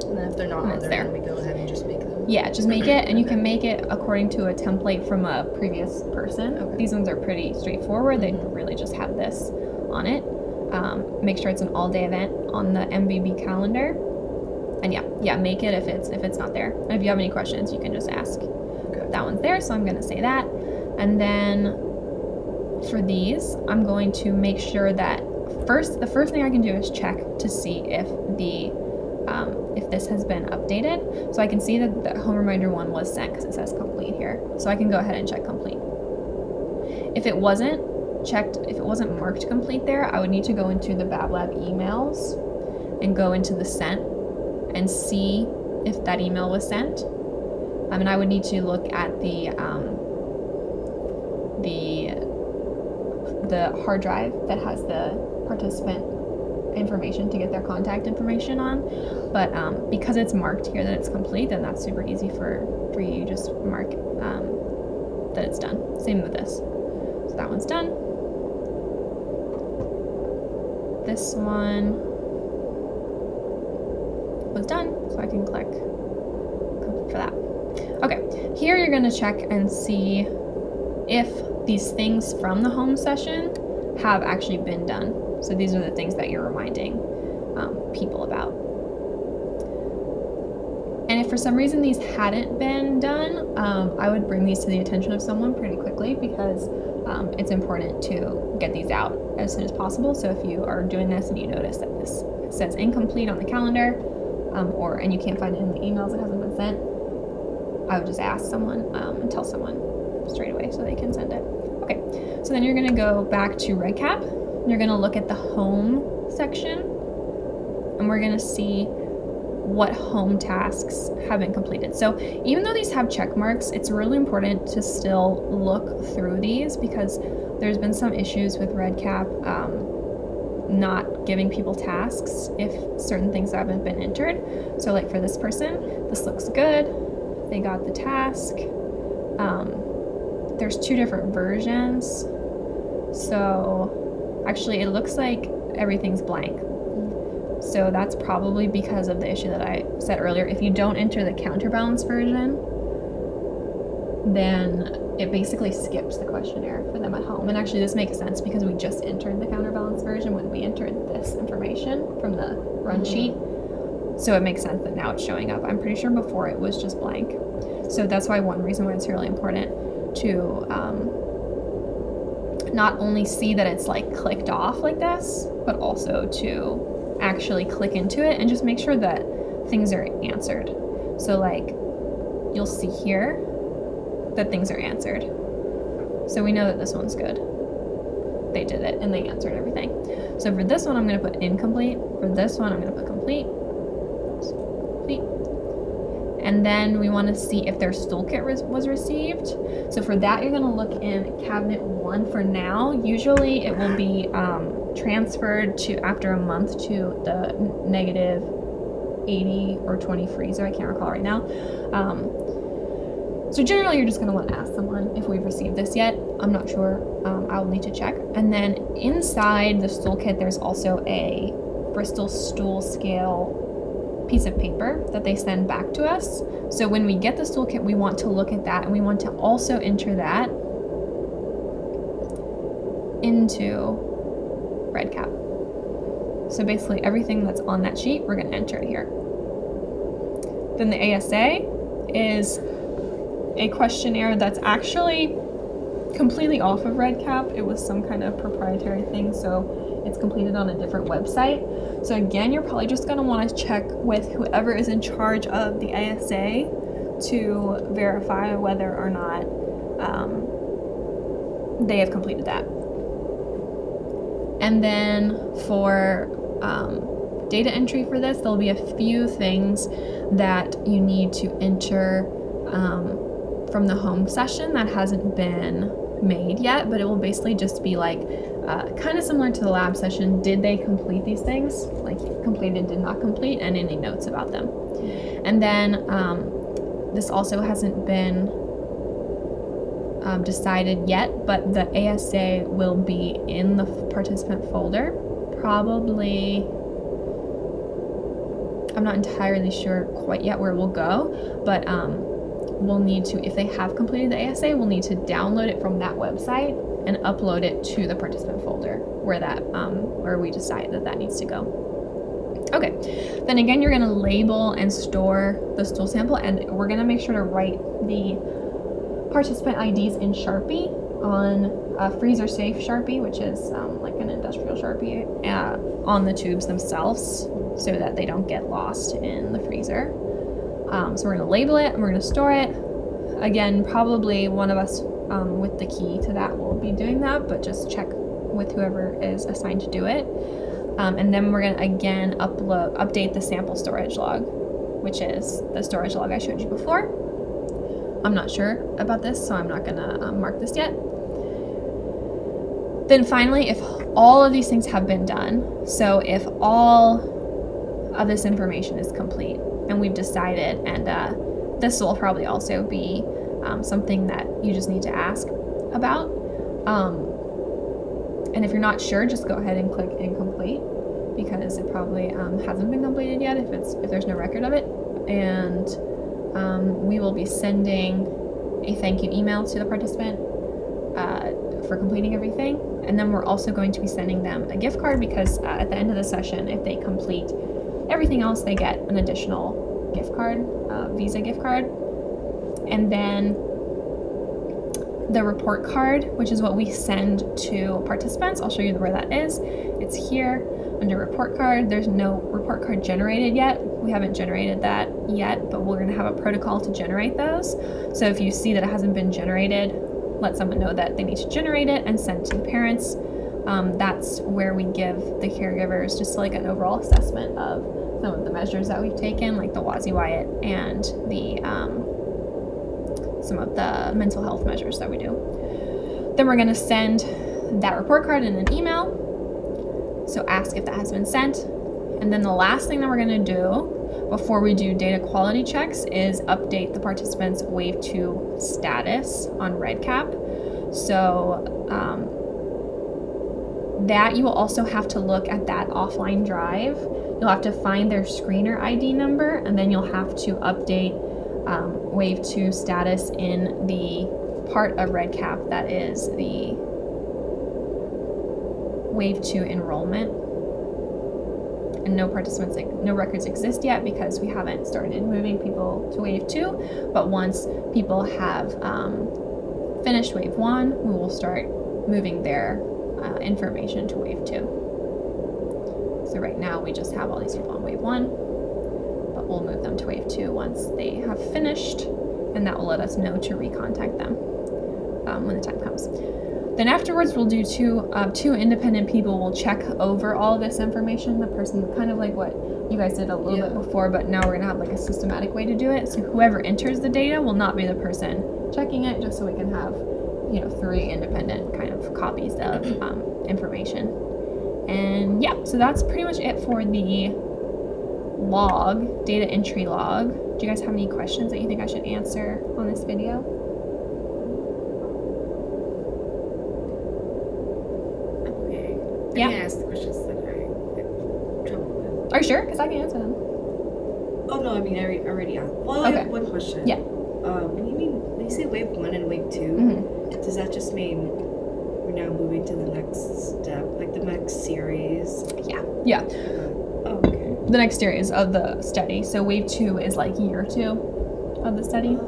And then if they're not And on it's there, there. then we go ahead and just make them. Yeah, just make it, and you can make it according to a template from a previous person. Okay. These ones are pretty straightforward. They Mhm. really just have this on it. Make sure it's an all-day event on the MVB calendar. And yeah, make it if it's not there. And if you have any questions, you can just ask. Okay. That one's there, so I'm gonna say that. And then for these, I'm going to make sure that the first thing I can do is check to see if if this has been updated. So I can see that the home reminder one was sent because it says complete here. So I can go ahead and check complete. If it wasn't marked complete there, I would need to go into the BabLab emails and go into the sent and see if that email was sent. And I would need to look at the hard drive that has the participant information to get their contact information on. But because it's marked here that it's complete, then that's super easy for you. Just mark that it's done. Same with this. So that one's done. This one was done, so I can click complete for that. Okay, here you're gonna check and see if these things from the home session have actually been done. So these are the things that you're reminding people about. And if for some reason these hadn't been done, I would bring these to the attention of someone pretty quickly because it's important to get these out as soon as possible. So if you are doing this and you notice that this says incomplete on the calendar, and you can't find it in the emails, it hasn't been sent, I would just ask someone and tell someone straight away so they can send it. Okay, so then you're gonna go back to REDCap. You're gonna look at the home section, and we're gonna see what home tasks have been completed. So even though these have check marks, it's really important to still look through these because there's been some issues with REDCap not giving people tasks if certain things haven't been entered. So like for this person, this looks good. They got the task. There's 2 different versions. So actually it looks like everything's blank. So that's probably because of the issue that I said earlier. If you don't enter the counterbalance version, then it basically skips the questionnaire for them at home. And actually this makes sense because we just entered the counterbalance version when we entered this information from the run sheet. So it makes sense that now it's showing up. I'm pretty sure before it was just blank. So that's why one reason why it's really important to not only see that it's like clicked off like this, but also to actually click into it and just make sure that things are answered. So like you'll see here that things are answered. So we know that this one's good. They did it and they answered everything. So for this one, I'm gonna put incomplete. For this one, I'm gonna put complete. Oops, complete. And then we wanna see if their stool kit was received. So for that, you're gonna look in cabinet 1 for now. Usually it will be transferred to after a month to the negative 80 or 20 freezer. I can't recall right now. So generally you're just going to want to ask someone if we've received this yet. I'm not sure. I'll need to check. And then inside the stool kit, there's also a Bristol stool scale piece of paper that they send back to us. So when we get the stool kit, we want to look at that and we want to also enter that into REDCap. So basically everything that's on that sheet, we're going to enter it here. Then the ASA is a questionnaire that's actually completely off of REDCap. It was some kind of proprietary thing, so it's completed on a different website. So again, you're probably just going to want to check with whoever is in charge of the ASA to verify whether or not they have completed that. And then for data entry for this, there'll be a few things that you need to enter from the home session that hasn't been made yet, but it will basically just be like kind of similar to the lab session. Did they complete these things? Like completed, did not complete, and any notes about them. And then this also hasn't been decided yet, but the ASA will be in the participant folder probably I'm not entirely sure quite yet where we'll go, but we'll need to, if they have completed the ASA, we'll need to download it from that website and upload it to the participant folder where we decide that needs to go. Okay, then again, you're gonna label and store the stool sample, and we're gonna make sure to write the participant IDs in Sharpie on a freezer safe Sharpie, which is like an industrial Sharpie, on the tubes themselves so that they don't get lost in the freezer. So we're gonna label it and we're gonna store it. Again, probably one of us with the key to that will be doing that, but just check with whoever is assigned to do it. And then we're gonna again update the sample storage log, which is the storage log I showed you before. I'm not sure about this, so I'm not gonna mark this yet. Then finally, if all of these things have been done, so if all of this information is complete and we've decided, and this will probably also be something that you just need to ask about. And if you're not sure, just go ahead and click incomplete, because it probably hasn't been completed yet if there's no record of it. And we will be sending a thank you email to the participant for completing everything. And then we're also going to be sending them a gift card, because at the end of the session, if they complete everything else, they get an additional gift card, Visa gift card. And then the report card, which is what we send to participants. I'll show you where that is. It's here under report card. There's no report card generated yet. We haven't generated that yet, but we're gonna have a protocol to generate those. So if you see that it hasn't been generated, let someone know that they need to generate it and send it to the parents. That's where we give the caregivers just like an overall assessment of some of the measures that we've taken, like the WASI Wyatt and the some of the mental health measures that we do. Then we're going to send that report card in an email. So ask if that has been sent. And then the last thing that we're going to do before we do data quality checks is update the participants' Wave 2 status on REDCap. So that you will also have to look at that offline drive. You'll have to find their screener ID number, and then you'll have to update Wave 2 status in the part of REDCap that is the Wave 2 enrollment. And no records exist yet because we haven't started moving people to Wave 2. But once people have finished Wave 1, we will start moving their information to Wave 2. So right now we just have all these people on Wave 1. But we'll move them to Wave 2 once they have finished, and that will let us know to recontact them when the time comes. Then afterwards, we'll do two independent people will check over all this information. The person, kind of like what you guys did a little bit before, but now we're gonna have like a systematic way to do it. So whoever enters the data will not be the person checking it, just so we can have 3 independent kind of copies of information. And yeah, so that's pretty much it for the log, data entry log. Do you guys have any questions that you think I should answer on this video? Okay. Yeah. I'm gonna ask the questions that I had trouble with. Are you sure? Because I can answer them. Oh no, I mean I already asked. Well, I Okay. have one question. Yeah. When you say Wave 1 and Wave 2, Mm-hmm. does that just mean we're now moving to the next step, like the next series? Yeah. Oh, okay. The next series of the study. So Wave 2 is like year 2 of the study.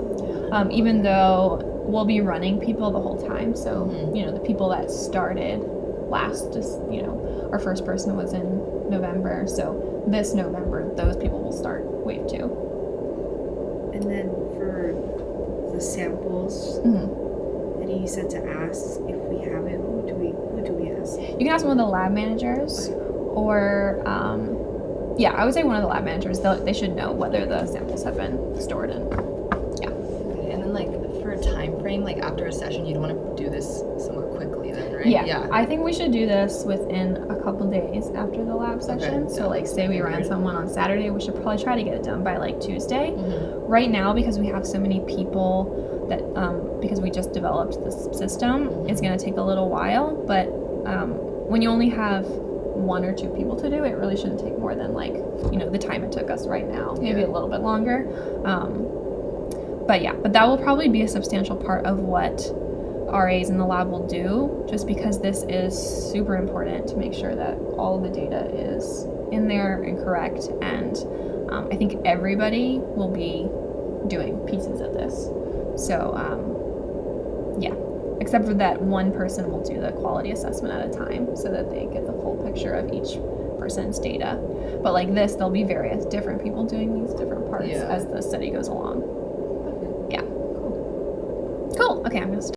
Even though we'll be running people the whole time. So, the people that started last, our first person was in November. So this November, those people will start Wave 2. And then for the samples Mm-hmm. that you said to ask if we have it, who do we ask? You can ask one of the lab managers, or I would say one of the lab managers. They should know whether the samples have been stored in. Okay, and then like for a time frame, like after a session, you'd want to do this somewhat quickly then, right? Yeah, I think we should do this within a couple days after the lab session. Okay. So like say we ran someone on Saturday, we should probably try to get it done by like Tuesday. Mm-hmm. Right now, because we have so many people that because we just developed this system, it's going to take a little while. But when you only have 1 or 2 people to do, it really shouldn't take more than like, the time it took us right now, maybe Yeah. a little bit longer. But that will probably be a substantial part of what RAs in the lab will do, just because this is super important to make sure that all the data is in there and correct. And I think everybody will be doing pieces of this. So yeah, except for that one person will do the quality assessment at a time so that they get the full picture of each person's data. But like this, there'll be various different people doing these different parts Yeah. as the study goes along. Yeah. Cool. Okay, I'm gonna stop.